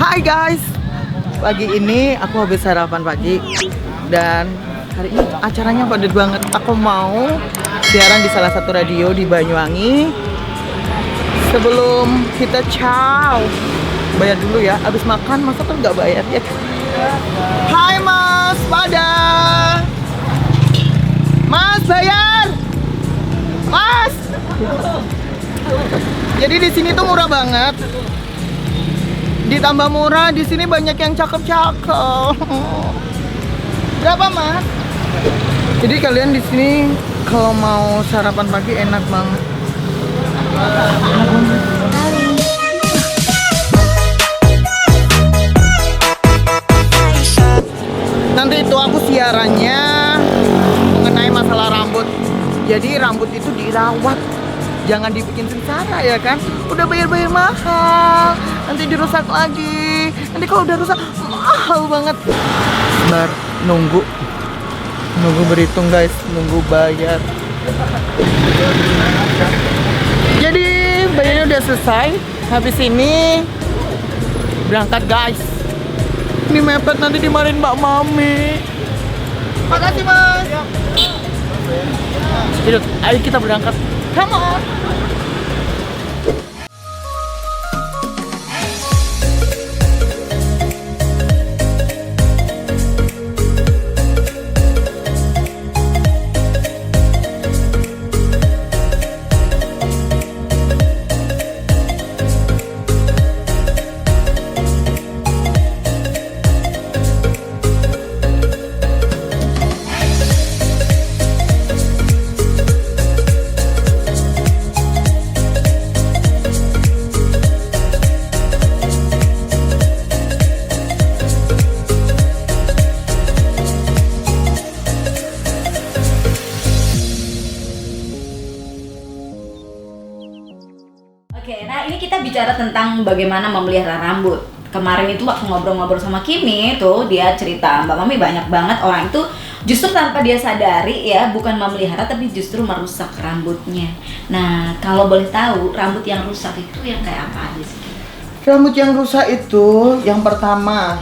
Hai guys, pagi ini aku habis sarapan pagi dan hari ini acaranya padat banget. Aku mau siaran di salah satu radio di Banyuwangi. Sebelum kita ciao, bayar dulu ya. Abis makan masa tuh nggak bayar ya? Hai Mas, pada Mas bayar, Mas. Jadi di sini tuh murah banget. Ditambah murah, di sini banyak yang cakep-cakep. Berapa, Mas? Jadi kalian di sini kalau mau sarapan pagi enak banget. Nanti itu aku siarannya mengenai masalah rambut. Jadi rambut itu dirawat, jangan dibikin sengsara ya kan. Udah bayar-bayar mahal, nanti dirusak lagi. Nanti kalau udah rusak mahal banget. Bentar, nunggu berhitung guys, nunggu bayar. Jadi bayarnya udah selesai. Habis ini berangkat guys. Ini mepet, nanti dimarahin Mbak Mami. Makasih Mas. Yuk, ayo kita berangkat. Come on. Oke, nah ini kita bicara tentang bagaimana memelihara rambut. Kemarin itu waktu ngobrol-ngobrol sama Kimi tuh, dia cerita, Mbak Mami banyak banget orang itu justru tanpa dia sadari ya, bukan memelihara tapi justru merusak rambutnya. Nah, kalau boleh tahu, rambut yang rusak itu yang kayak apa aja sih? Rambut yang rusak itu yang pertama,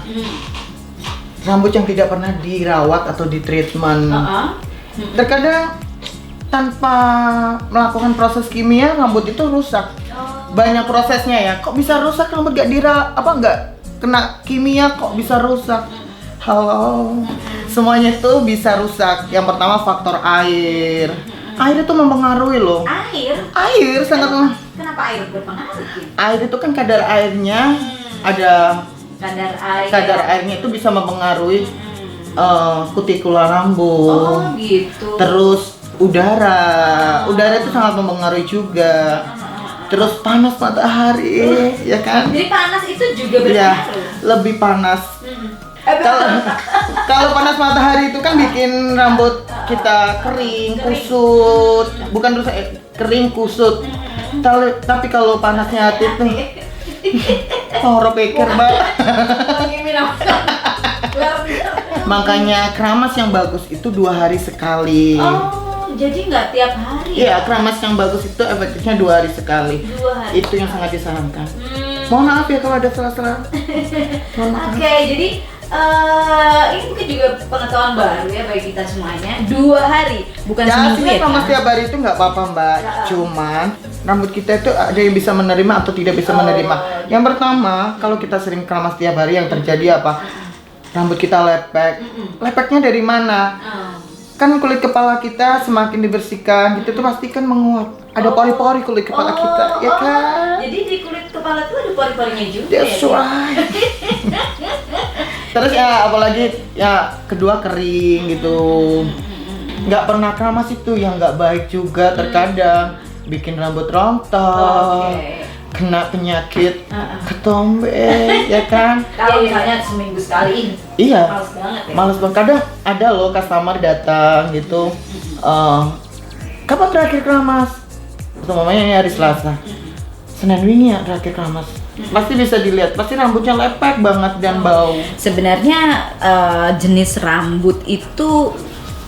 rambut yang tidak pernah dirawat atau di treatment. Terkadang tanpa melakukan proses kimia rambut itu rusak. Banyak prosesnya ya. Kok bisa rusak rambut nggak kena kimia kok bisa rusak? Halo. Semuanya itu bisa rusak. Yang pertama faktor air. Air itu mempengaruhi loh. Air sangat. Kenapa air berpengaruh? Air itu kan kadar airnya ada. Kadar airnya itu bisa mempengaruhi kutikula rambut. Oh gitu. Terus udara itu sangat mempengaruhi juga. Terus panas matahari, ya kan? Jadi panas itu juga berpengaruh. Ya, lebih panas. Kalau panas matahari itu kan bikin rambut kita kering, kusut. Bukan rusak, kering, kusut. Tapi kalau panasnya titik, horor pikir Mbak. Makanya keramas yang bagus itu 2 hari sekali. Jadi nggak tiap hari? Iya, keramas yang bagus itu efektifnya 2 hari sekali. 2 hari. Itu yang sangat disarankan. Mohon maaf ya kalau ada salah-salah. Oke, jadi ini mungkin juga pengetahuan baru ya bagi kita semuanya. 2 hari, bukan seminggu ya? Keramas tiap hari itu nggak apa-apa Mbak. Cuman rambut kita itu ada yang bisa menerima atau tidak bisa menerima. Yang pertama, kalau kita sering keramas tiap hari yang terjadi apa? Rambut kita lepek. Lepeknya dari mana? Kan kulit kepala kita semakin dibersihkan, gitu tuh pasti kan menguap. Ada pori-pori kulit kepala kita, ya kan? Jadi di kulit kepala tuh ada pori-porinya juga. That's right. Terus ya apalagi ya kedua kering gitu. Nggak pernah keramas itu yang nggak baik juga, terkadang bikin rambut rontok. Kena penyakit ketombe, ya kan? Kalau misalnya seminggu sekali, iya, males banget ya? Males banget. Kadang ada loh customer datang gitu, kapan terakhir keramas? Mamanya ini hari Selasa, Senin wingi ya terakhir keramas. Pasti bisa dilihat, pasti rambutnya lepek banget dan bau. Sebenarnya jenis rambut itu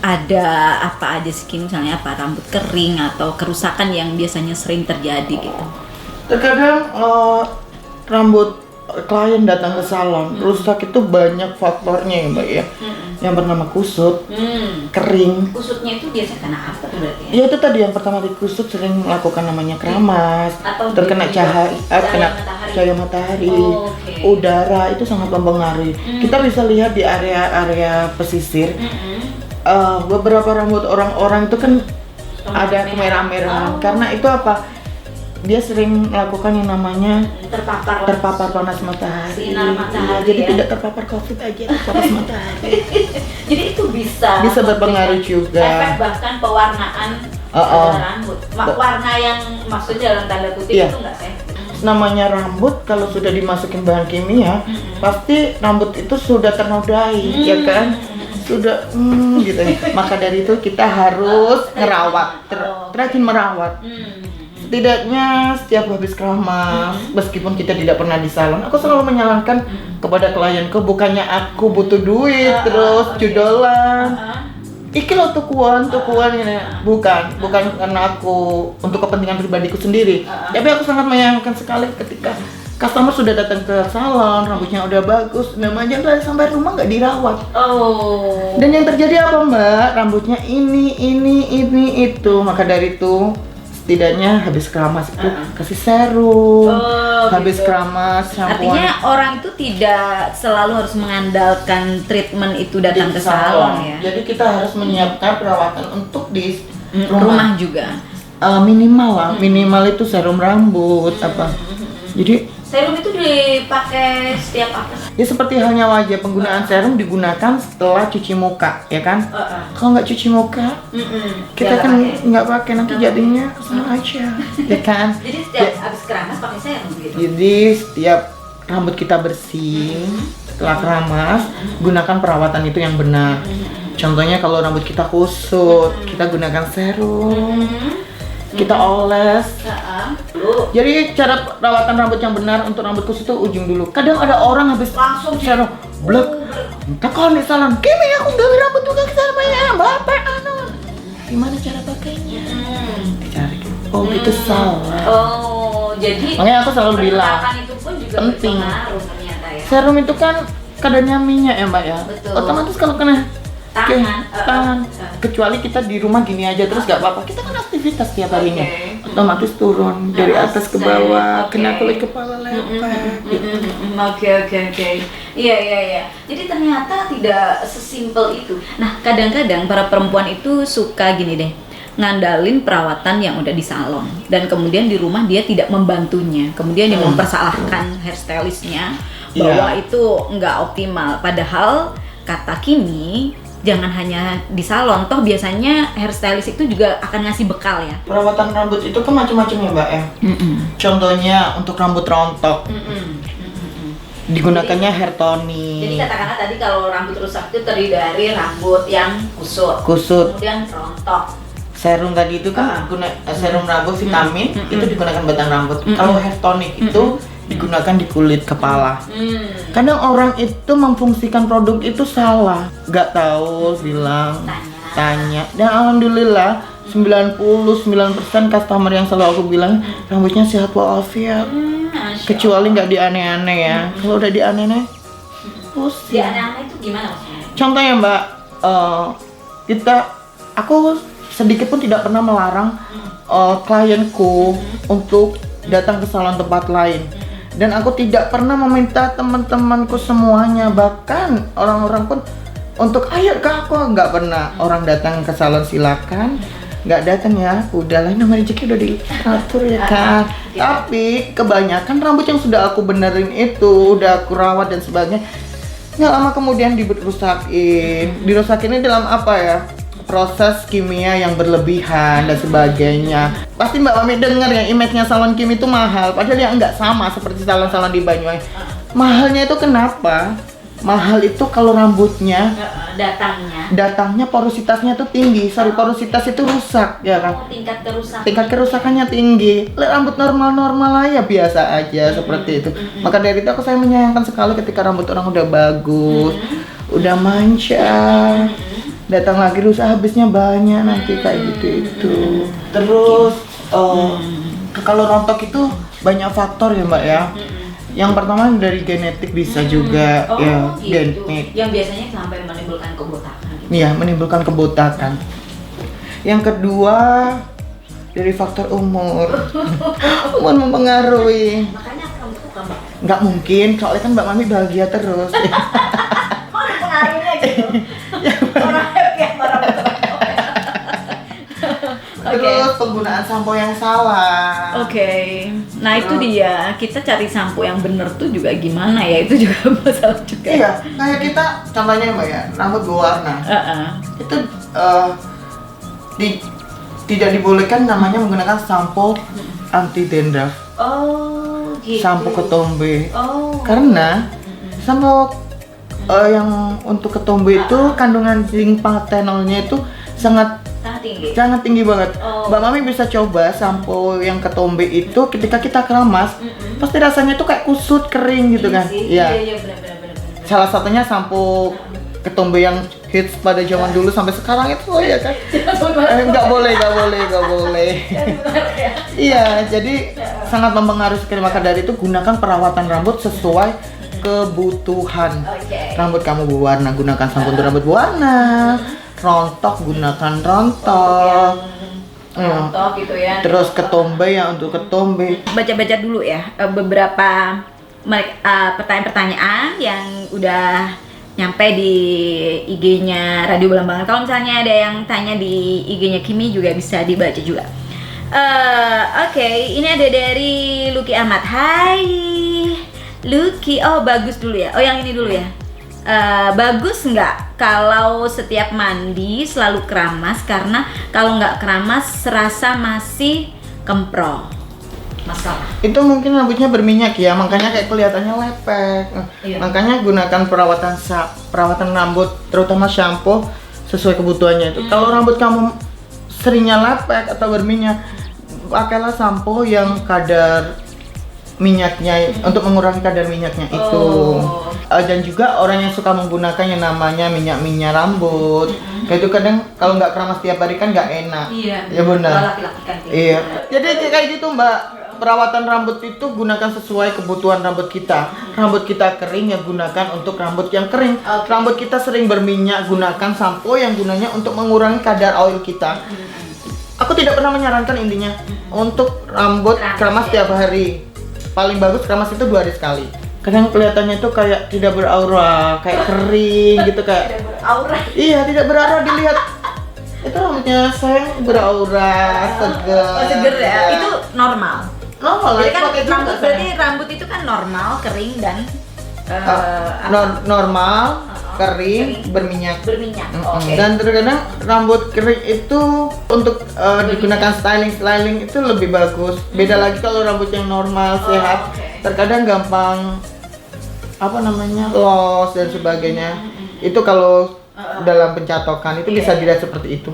ada apa aja sih, misalnya apa, rambut kering atau kerusakan yang biasanya sering terjadi gitu? Terkadang rambut klien datang ke salon, rusak itu banyak faktornya ya Mbak ya. Yang bernama kusut, kering. Kusutnya itu biasanya karena apa tuh berarti ya? Ya itu tadi yang pertama di kusut sering melakukan namanya keramas, Atau terkena cahaya cahaya matahari, Oh, oke. udara itu sangat mempengaruhi. Kita bisa lihat di area-area pesisir, beberapa rambut orang-orang itu kan ada kemerah-merahan. Karena itu apa? Dia sering melakukan yang namanya terpapar panas matahari. Sinar matahari, Iya, jadi ya. tidak terpapar COVID aja, panas matahari. Jadi itu bisa berpengaruh juga. efek bahkan pewarnaan rambut. Warna yang maksudnya dalam tanda kutip Iya. itu enggak sih? Namanya rambut kalau sudah dimasukin bahan kimia, pasti rambut itu sudah ternodai, ya kan? Sudah gitu ya. Maka dari itu kita harus ngerawat, rajin merawat. Setidaknya setiap habis keramas, meskipun kita tidak pernah di salon, aku selalu menyarankan kepada klienku, bukannya aku butuh duit terus judolan. Iki lo tukuan ini, bukan karena aku untuk kepentingan pribadiku sendiri. Tapi aku sangat menyayangkan sekali ketika customer sudah datang ke salon, rambutnya udah bagus, namanya sampai rumah nggak dirawat. Dan yang terjadi apa Mbak? Rambutnya ini itu. Maka dari itu setidaknya habis keramas itu kasih serum, habis gitu. keramas shampoo. Artinya orang itu tidak selalu harus mengandalkan treatment itu datang ke salon ya. Jadi kita harus menyiapkan perawatan untuk di Rumah juga. Minimal itu serum rambut apa. Jadi Serum itu dipakai setiap apa? ya seperti halnya wajah, penggunaan serum digunakan setelah cuci muka, ya kan? Kalau nggak cuci muka, kita kan nggak pakai, nanti jadinya sama aja, ya kan? Jadi setiap habis keramas pakai serum gitu. Jadi setiap rambut kita bersih setelah keramas, gunakan perawatan itu yang benar. Contohnya kalau rambut kita kusut, kita gunakan serum, kita oles. Jadi cara perawatan rambut yang benar untuk rambut kusut itu ujung dulu. Kadang ada orang habis Langsung serum, blek. Entah kalau di salon, Kimi aku gawe rambut juga ke sana ya, bapak gimana cara pakainya? Dicari. Oh itu salah. Jadi Makanya aku selalu bilang, perawatan itu pun juga penting. berpengaruh ternyata ya. Serum itu kan kadarnya minyak ya Mbak ya. Betul. Otomatis kalau kena Tangan. kecuali kita di rumah gini aja terus gak apa-apa. Kita kan aktivitas tiap harinya. Oke. Otomatis turun dari atas ke bawah, Oke. kena kulit kepala lepek. Oke. Iya. Jadi ternyata tidak sesimpel itu. Nah, kadang-kadang para perempuan itu suka gini deh, ngandalin perawatan yang udah di salon dan kemudian di rumah dia tidak membantunya. Kemudian dia mempersalahkan hairstylistnya bahwa itu nggak optimal. Padahal kata Kimi, jangan hanya di salon, toh biasanya hairstylist itu juga akan ngasih bekal ya. Perawatan rambut itu kan macam-macam ya Mbak ya. Contohnya untuk rambut rontok, digunakannya hair Jadi toning. katakanlah tadi kalau rambut rusak itu terdiri dari rambut yang kusut, kemudian rontok. Serum tadi itu kan serum rambut vitamin itu digunakan batang rambut. Kalau hair tonic itu digunakan di kulit kepala. Kadang orang itu memfungsikan produk itu salah, nggak tahu, bilang, tanya. Dan alhamdulillah 99% customer yang selalu aku bilang rambutnya sehat walafiat. Kecuali nggak dianeh-aneh ya. Kalau udah dianeh-aneh, pusing. Dianeh-aneh itu gimana maksudnya? Contohnya Mbak, aku sedikit pun tidak pernah melarang klienku untuk datang ke salon tempat lain. Dan aku tidak pernah meminta teman-temanku semuanya, bahkan orang-orang pun untuk ayo ke aku, nggak pernah. Orang datang ke salon silakan, nggak datang ya udahlah, nama rezeki udah diatur ya kan. Tapi kebanyakan rambut yang sudah aku benerin itu, udah aku rawat dan sebagainya, nggak lama kemudian dirusakin ini dalam apa ya, proses kimia yang berlebihan dan sebagainya. Pasti Mbak Mami dengar yang image-nya salon Kimi itu mahal, padahal yang nggak sama seperti salon-salon di Banyuwangi. Mahalnya itu kenapa? Mahal itu kalau rambutnya datangnya porositasnya tuh tinggi. Porositas itu rusak ya kan. Tingkat kerusakannya tinggi. Rambut normal-normal aja biasa aja seperti itu. Maka dari itu saya menyayangkan sekali ketika rambut orang udah bagus, udah manca, datang lagi rusak, habisnya banyak nanti kayak gitu itu. Terus kalau rontok itu banyak faktor ya Mbak ya. Yang pertama dari genetik bisa juga ya, gitu. genetik. Yang biasanya sampai menimbulkan kebotakan. Gitu. Iya, menimbulkan kebotakan. Yang kedua dari faktor umur. Umur mempengaruhi. Makanya kamu suka Mbak. Nggak mungkin, soalnya kan Mbak Mami bahagia terus. Kok ada pengaruhnya gitu? Orang happy sama rambut. Terus penggunaan sampo yang salah. Oke. Nah itu dia, kita cari sampo yang bener tuh juga gimana ya, itu juga masalah juga. Iya, kayak kita contohnya Mbak ya, rambut berwarna. Itu tidak dibolehkan namanya menggunakan sampo anti dandruff. Oh gitu. Sampo ketombe. Oh. Karena sampo yang untuk ketombe itu kandungan zinc pantenolnya itu sangat tinggi banget. Mbak Mami bisa coba sampo yang ketombe itu ketika kita keramas, pasti rasanya tuh kayak kusut, kering gitu kan. Iya, benar. Salah satunya sampo ketombe yang hits pada zaman dulu sampai sekarang itu ya kan. Nggak boleh. Iya, jadi sangat mempengaruhi sekali. Maka dari itu gunakan perawatan rambut sesuai kebutuhan. Rambut kamu berwarna, gunakan sampo untuk rambut berwarna. Rontok, gunakan rontok. Rontok gitu ya. Terus ketombe ya untuk ketombe. Baca-baca dulu ya beberapa pertanyaan-pertanyaan yang udah nyampe di IG-nya Radio Belambangan. Kalau misalnya ada yang tanya di IG-nya Kimi juga bisa dibaca juga. Oke, ini ada dari Lucky Ahmad. Hai Lucky, oh bagus dulu ya. Oh yang ini dulu ya. Bagus nggak kalau setiap mandi selalu keramas, karena kalau nggak keramas serasa masih kemprol. Masalah. Itu mungkin rambutnya berminyak ya, makanya kayak kelihatannya lepek. Iya. Makanya gunakan perawatan rambut, terutama shampoo sesuai kebutuhannya itu. Kalau rambut kamu seringnya lepek atau berminyak, pakailah sampo yang kadar minyaknya untuk mengurangi kadar minyaknya itu. Dan juga orang yang suka menggunakan yang namanya minyak rambut, kayak itu kadang kalau nggak keramas tiap hari kan nggak enak. Iya. Ya benar. Laki-laki kan kayak Iya. gitu. Jadi kayak gitu Mbak. Perawatan rambut itu gunakan sesuai kebutuhan rambut kita. Rambut kita kering ya gunakan untuk rambut yang kering. Rambut kita sering berminyak, gunakan sampo yang gunanya untuk mengurangi kadar oil kita. Aku tidak pernah menyarankan intinya untuk rambut keramas tiap hari. Paling bagus keramas itu 2 hari sekali. Kadang kelihatannya itu kayak tidak beraura, kayak kering gitu kayak. Tidak beraura. Iya, tidak beraura dilihat. Itu rambutnya sayang beraura, seger. Oh, seger ya. Itu normal. Normal. Jadi kan pakai juga, rambut, sayang. berarti rambut itu kan normal, kering dan Normal, kering, berminyak. berminyak. Oke. Dan terkadang rambut kering itu untuk digunakan styling itu lebih bagus. Beda lagi kalau rambut yang normal, sehat, terkadang gampang loss dan sebagainya. Itu kalau dalam pencatokan itu bisa dilihat seperti itu.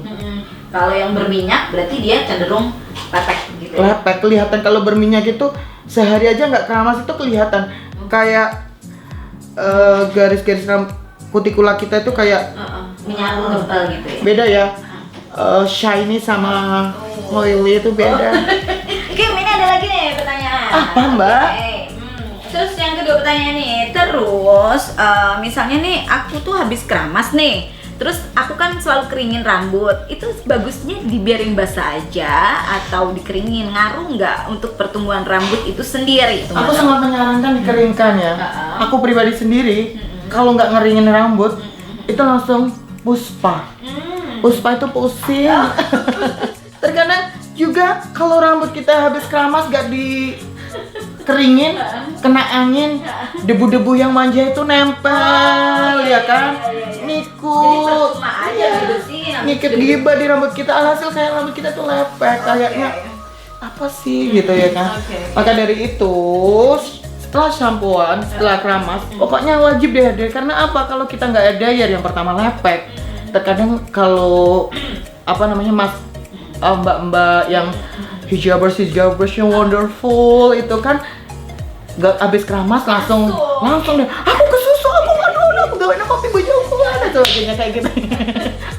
Kalau yang berminyak berarti dia cenderung lepek gitu. Lepek kelihatan. Kalau berminyak itu sehari aja nggak keramas itu kelihatan kayak garis-garis kutikula kita itu kayak minyak tebal gitu ya. beda ya. Shiny sama oily itu beda. Kim, ini ada lagi nih pertanyaan. Apa, Mbak? Oke. Terus yang kedua pertanyaan nih, terus misalnya nih aku tuh habis keramas nih, terus aku kan selalu keringin rambut, itu bagusnya dibiarin basah aja atau dikeringin, ngaruh nggak untuk pertumbuhan rambut itu sendiri? Itu Aku sangat menyarankan dikeringkan ya. Aku pribadi sendiri kalau nggak ngeringin rambut itu langsung puspa. Puspa itu pusing. Terkadang juga kalau rambut kita habis keramas nggak dikeringin, kena angin, debu-debu yang manja itu nempel, ya kan? Nikut, ngikut giba di rambut kita, alhasil kayak rambut kita tuh lepek, kayaknya apa sih gitu ya kan? Maka dari itu setelah shampooan, setelah keramas, pokoknya wajib deh, karena apa? Kalau kita nggak ada dryer, yang pertama lepek. Terkadang kalau mbak-mbak yang hijabers yang wonderful itu kan nggak habis keramas langsung deh, aku kesusu, aku gawain kopi bojoku ada tuh kayak gitu.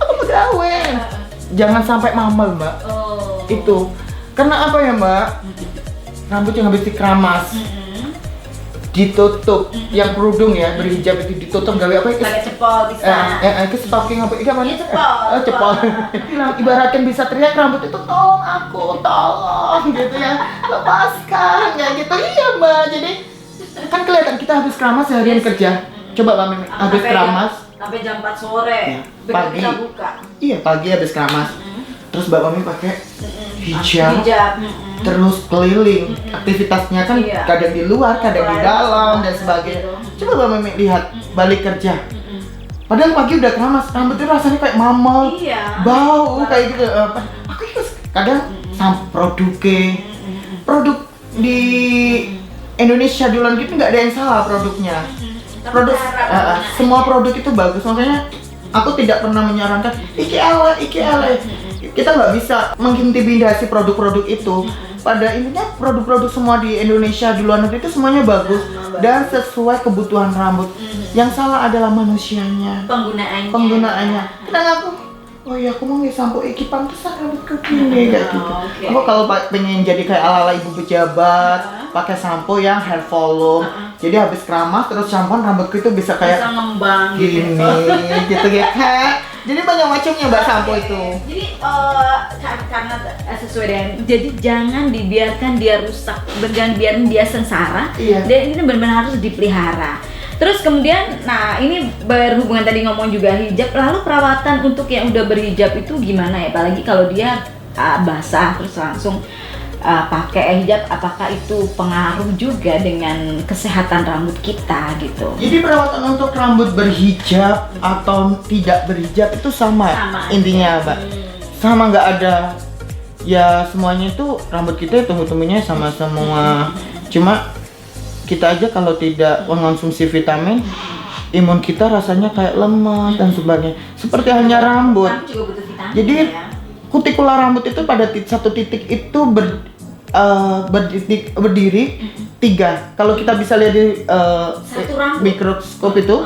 Aku gawain. Jangan sampai mamel Mbak. Itu karena apa ya Mbak? Rambut yang habis dikeramas ditutup, yang kerudung ya, berhijab itu ditutup gawe apa? Pakai cepol bisa. Itu stalking apa? Iya mana? Cepol. Cepol. Bilang ibaratkan bisa teriak rambut itu, tolong aku, tolong gitu ya, lepaskan kayak gitu. Iya Mbak, jadi kan kelihatan kita habis keramas seharian kerja. Coba Mbak Mimi, habis keramas sampai jam 4 sore. Ya, Begitu pagi. kita buka. Iya pagi habis keramas. Terus Mbak Mimi pakai hijab. Terus keliling, aktivitasnya kan Iya. kadang di luar, kadang di dalam dan sebagainya. Coba Mbak Mimi lihat balik kerja. Padahal pagi udah keramas, rambutnya rasanya kayak mamel, Iya. bau kayak gitu. Aku kadang produk di Indonesia di luar gitu nggak ada yang salah produknya. Produk semua produk itu bagus, makanya aku tidak pernah menyarankan iki ele. Kita nggak bisa mengintimidasi produk-produk itu. Pada intinya produk-produk semua di Indonesia di luar negeri itu semuanya bagus dan sesuai kebutuhan rambut. Yang salah adalah manusianya, penggunaannya. Kadang aku, oh iya aku mau nggak sampo iki pantesan rambutku gini kayak gitu. Okay. Aku kalau pengen jadi kayak ala-ala ibu pejabat, pakai sampo yang hair volume. Jadi habis keramas terus shampoo rambutku itu bisa kayak bisa ngembang gini gitu ya. Jadi banyak macamnya Mbak sampo itu. Jadi karena sesuai dengan, jadi jangan dibiarkan dia rusak, jangan biarin dia sengsara. Iya. Dan ini benar-benar harus dipelihara. Terus kemudian, nah ini berhubungan tadi ngomong juga hijab, lalu perawatan untuk yang udah berhijab itu gimana ya? Apalagi kalau dia basah terus langsung pakai hijab, apakah itu pengaruh juga dengan kesehatan rambut kita gitu? Jadi perawatan untuk rambut berhijab atau tidak berhijab itu sama intinya Mbak. Sama nggak ada, ya semuanya itu rambut kita tumbuh-tumbuhnya sama semua. Cuma kita aja kalau tidak mengonsumsi vitamin, imun kita rasanya kayak lemah dan sebagainya. Seperti hanya rambut. Rambut juga butuh vitamin. Jadi ya? kutikular rambut itu pada satu titik itu berdiri 3. Kalau kita bisa lihat di Satu rambut? mikroskop itu,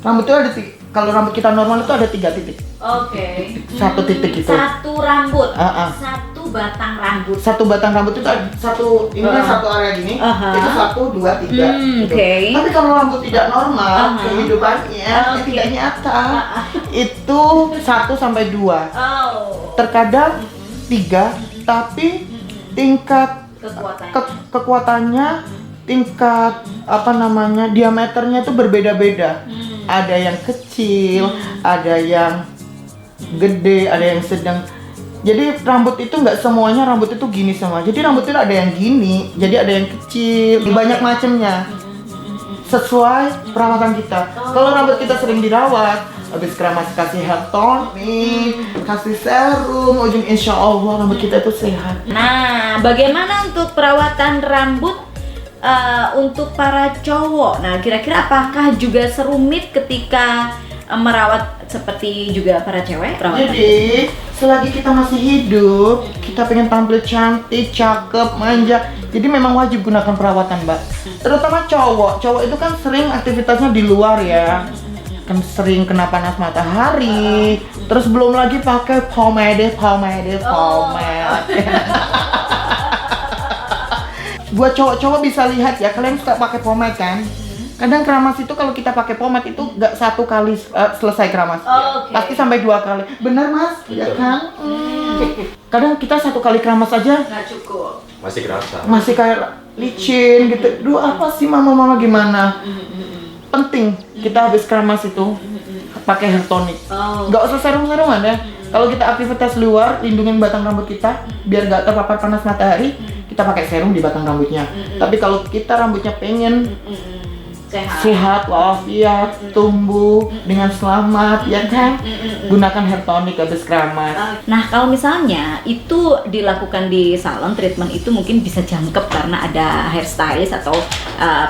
rambut itu ada kalau rambut kita normal itu ada 3 titik. Oke. Satu titik itu. Satu rambut. Ah. Satu batang rambut. Satu batang rambut itu ada ini kan satu area gini. Itu 1, 2, 3. Gitu. Oke. Tapi kalau rambut tidak normal, kehidupannya tidak nyata, itu 1 sampai 2. Oh. Terkadang 3, tapi tingkat kekuatannya, tingkat diameternya itu berbeda-beda. Ada yang kecil, ada yang gede, ada yang sedang. Jadi rambut itu nggak semuanya rambut itu gini semua. Jadi rambut itu ada yang gini, jadi ada yang kecil, banyak macamnya. Sesuai perawatan kita. Kalau rambut kita sering dirawat, habis keramas kasih hair tonic, kasih serum, ujung insya Allah rambut kita itu sehat. Nah, bagaimana untuk perawatan rambut untuk para cowok? Nah, kira-kira apakah juga serumit ketika merawat seperti juga para cewek perawatan? Jadi, selagi kita masih hidup, kita pengen tampil cantik, cakep, manja. Jadi memang wajib gunakan perawatan, Mbak. Terutama cowok. Cowok itu kan sering aktivitasnya di luar ya. Kan sering kena panas matahari. Terus belum lagi pakai pomade. Buat cowok-cowok bisa lihat ya, kalian suka pakai pomade kan? Kadang keramas itu kalau kita pakai pomade itu nggak 1 kali selesai keramas, pasti sampai 2 kali. Benar Mas? Ya kan? Kadang kita 1 kali keramas aja Nggak cukup. Masih kerasa. masih kayak licin gitu. Duh apa sih mama gimana? Penting kita habis keramas itu pakai hair tonic. Nggak usah serum-seruman ya. Kalau kita aktivitas luar, lindungin batang rambut kita biar nggak terpapar panas matahari, kita pakai serum di batang rambutnya. Tapi kalau kita rambutnya pengen sehat, walafiat, tumbuh dengan selamat, ya kan? Gunakan hair tonic habis keramas. Nah, kalau misalnya itu dilakukan di salon, treatment itu mungkin bisa jangkep karena ada hairstylist atau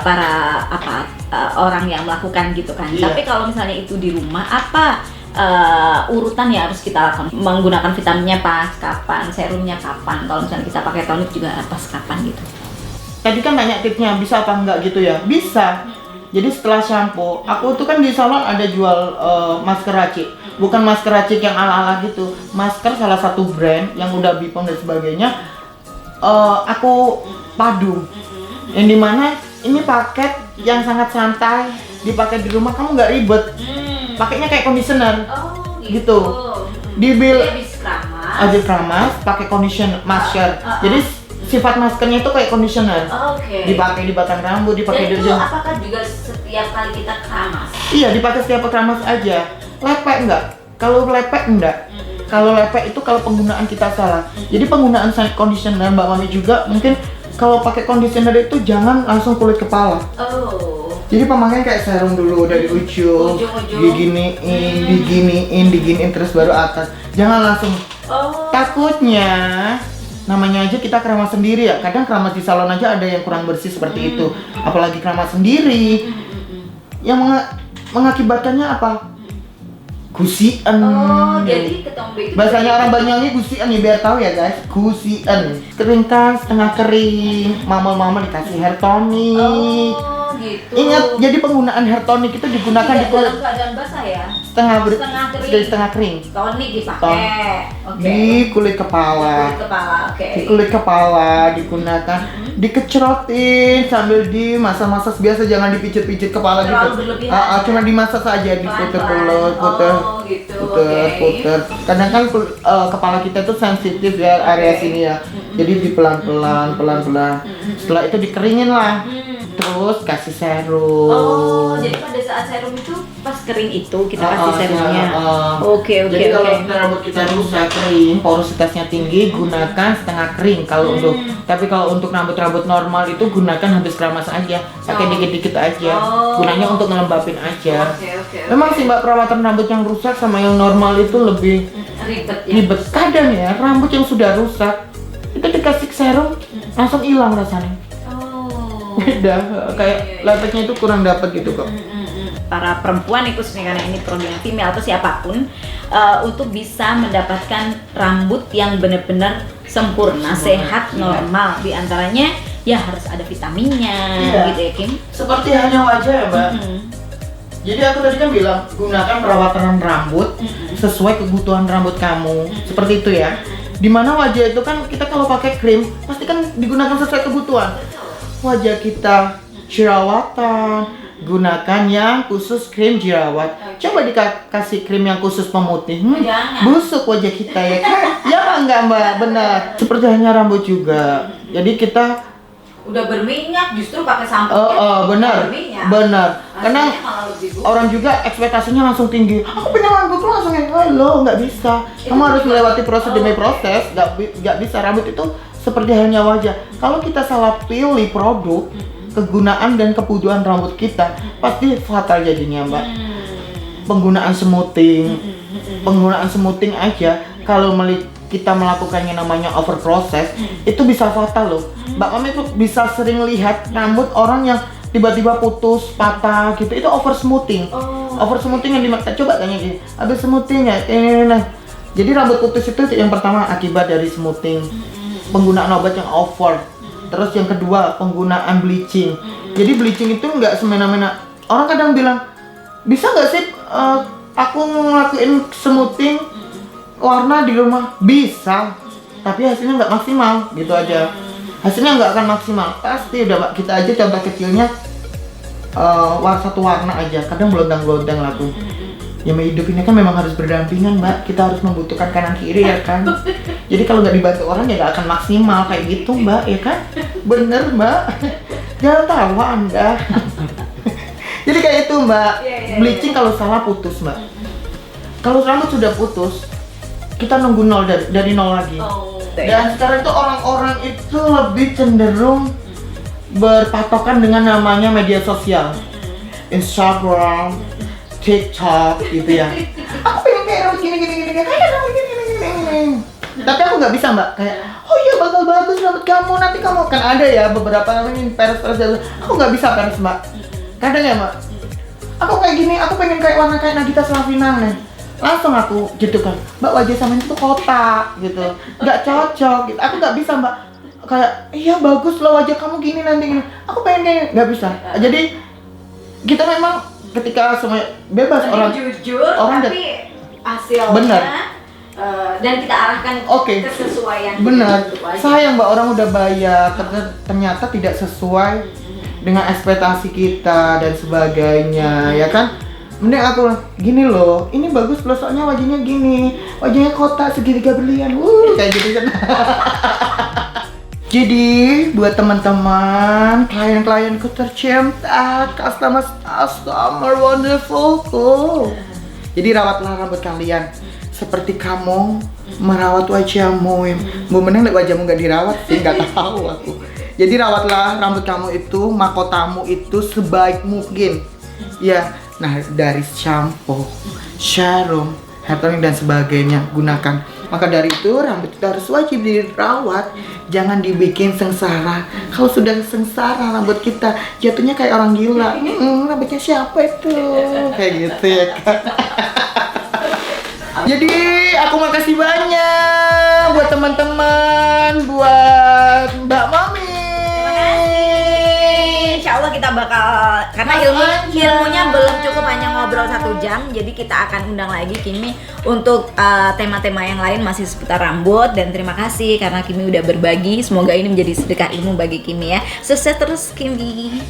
para orang yang melakukan gitu kan. Iya. Tapi kalau misalnya itu di rumah, apa urutan yang harus kita lakukan? Menggunakan vitaminnya pas kapan, serumnya kapan? Kalau misalnya kita pakai tonik juga pas kapan gitu? Tadi kan banyak tipsnya, bisa apa enggak gitu ya? Bisa. Jadi setelah shampoo, aku tuh kan di salon ada jual masker racik. Bukan masker racik yang ala-ala gitu. Masker salah satu brand yang udah Bipom dan sebagainya. Aku padu. Yang dimana ini paket yang sangat santai, dipakai di rumah kamu nggak ribet. Pakainya kayak conditioner. Oh, gitu. Dibil Dia habis keramas. habis keramas pakai conditioner masker. Jadi sifat maskernya itu kayak conditioner. Oke. Dipakai di batang rambut, dipakai Dan di itu apakah juga setiap kali kita keramas? Iya, dipakai setiap keramas aja. Lepek enggak? Kalau lepek enggak. Kalau lepek itu kalau penggunaan kita salah. Jadi penggunaan conditioner Mbak Mami juga mungkin kalau pakai conditioner itu jangan langsung kulit kepala. Oh. Jadi pemakaian kayak serum dulu dari ujung, diginiin terus baru atas. Jangan langsung. Oh. Takutnya namanya aja kita keramas sendiri ya. Kadang keramas di salon aja ada yang kurang bersih seperti itu. Apalagi keramas sendiri. Yang mengakibatkannya apa? Gusian. Oh, jadi ketombe itu Bahasanya orang Banyuwangi gusian ya, biar tahu ya guys. Gusian. Keringkan, setengah kering. Mamel-mamel dikasih hair tonic. Oh, gitu. Ingat, jadi penggunaan hair tonic itu digunakan di kulit dalam keadaan basah ya. setengah Setengah kering. Tonik dipakai. Oke. Di kulit kepala. Kulit kepala, oke. Di kulit kepala digunakan, dikecerotin sambil dimasak-masak biasa, jangan dipijit-pijit kepala Terlalu gitu. berlebihan. Cuma dimasak saja, diputer Pelan-pelan. puter, Oh, gitu. puter. Kadang kan kepala kita tuh sensitif ya area sini ya. Jadi di pelan-pelan. Setelah itu dikeringin lah. Terus kasih serum. Oh, jadi pada saat serum itu pas kering itu kita kasih serumnya. Oke. Jadi kalau rambut kita rusak kering, porositasnya tinggi, gunakan setengah kering kalau tapi kalau untuk rambut normal itu gunakan habis keramas aja, pakai dikit-dikit aja. Gunanya untuk ngelembapin aja. Oke. Memang sih Mbak, perawatan rambut yang rusak sama yang normal itu lebih Ribet ya. ribet. Kadang ya rambut yang sudah rusak itu dikasih serum langsung hilang rasanya. Beda, kayak lepeknya itu kurang dapat gitu kok. Para perempuan nih khususnya karena ini produknya female atau siapapun untuk bisa mendapatkan rambut yang benar-benar sempurna, sehat, normal. Di antaranya ya harus ada vitaminnya, gitu ya Kim. Seperti hanya wajah ya Mbak. Jadi aku tadi kan bilang gunakan perawatan rambut sesuai kebutuhan rambut kamu, seperti itu ya. Dimana wajah itu kan kita kalau pakai krim pasti kan digunakan sesuai kebutuhan. Wajah kita jerawatan, gunakan yang khusus krim jerawat. Coba dikasih krim yang khusus pemutih, busuk wajah kita ya kan? Ya enggak Mbak, benar. Seperti hanya rambut juga. Jadi kita udah berminyak justru pakai sampo. Benar. Karena orang juga ekspektasinya langsung tinggi. Aku punya rambut langsung halo, nggak bisa. Kamu harus melewati proses demi proses. Nggak bisa. Rambut itu seperti hanya wajah. Kalau kita salah pilih produk, kegunaan dan kebutuhan rambut kita pasti fatal jadinya Mbak. Penggunaan smoothing aja kalau kita melakukannya namanya over proses itu bisa fatal loh. Mbak Mami itu bisa sering lihat rambut orang yang tiba-tiba putus, patah gitu, itu over smoothing. Over smoothing yang dimaksud, coba tanya gini, habis smoothing ya? Jadi rambut putus itu yang pertama akibat dari smoothing, penggunaan obat yang over. Terus yang kedua penggunaan bleaching. Jadi bleaching itu nggak semena-mena. Orang kadang bilang, bisa nggak sih aku ngelakuin smoothing warna di rumah? Bisa, tapi hasilnya nggak maksimal, gitu aja. Hasilnya nggak akan maksimal, pasti udah Mbak. Kita aja contoh kecilnya satu warna aja, kadang belodang-belodang laku. Ya hidup ini kan memang harus berdampingan Mbak, kita harus membutuhkan kanan kiri ya kan. Jadi kalau nggak dibantu orang ya nggak akan maksimal kayak gitu Mbak, ya kan? Bener Mbak, jangan tawa Anda. Jadi kayak itu Mbak, bleaching kalau salah putus Mbak. Kalau rambut sudah putus, kita nunggu nol dari nol lagi. Dan sekarang itu orang-orang itu lebih cenderung berpatokan dengan namanya media sosial, Instagram, TikTok gitu ya. Aku pengen kayak rambut gini. Tapi aku nggak bisa Mbak, kayak oh iya bakal bagus rambut kamu, nanti kamu akan ada ya beberapa ini peres. Aku nggak bisa peres Mbak. Kadang ya Mbak, aku kayak gini, aku pengen kayak warna kayak Nagita Slavina nih. Langsung aku gitu kan, Mbak wajah sama itu kotak gitu, nggak cocok gitu. Aku nggak bisa Mbak, kayak iya bagus loh wajah kamu gini nanti gini. Aku pengen kayak nggak bisa. Jadi kita memang ketika semua bebas orang jujur, orang tapi hasilnya bener. Dan kita arahkan kesesuaian. Benar. Sayang Mbak, orang udah bayar ternyata tidak sesuai dengan ekspektasi kita dan sebagainya, ya kan? Mending aku gini loh, ini bagus loh soalnya wajahnya gini, wajahnya kotak segitiga berlian, kayak gitu kan. Jadi buat teman-teman, klien-klienku tercinta, customer wonderful. Jadi rawatlah rambut kalian seperti kamu merawat wajahmu. Bu Meneng wajahmu gak dirawat sih, nggak tahu aku. Jadi rawatlah rambut kamu itu, mahkotamu itu sebaik mungkin. Ya, nah dari shampoo, serum, hair tonic dan sebagainya gunakan. Maka dari itu rambut itu harus wajib dirawat, jangan dibikin sengsara. Kalau sudah sengsara rambut kita jatuhnya kayak orang gila. Rambutnya siapa itu? Kayak gitu ya kan. Jadi aku makasih banyak buat teman-teman, buat Mbak Mami. Insya Allah kita bakal, karena ilmunya belum cukup hanya ngobrol 1 jam, jadi kita akan undang lagi Kimi untuk tema-tema yang lain masih seputar rambut. Dan terima kasih karena Kimi udah berbagi, semoga ini menjadi sedekah ilmu bagi Kimi ya. Sukses terus Kimi.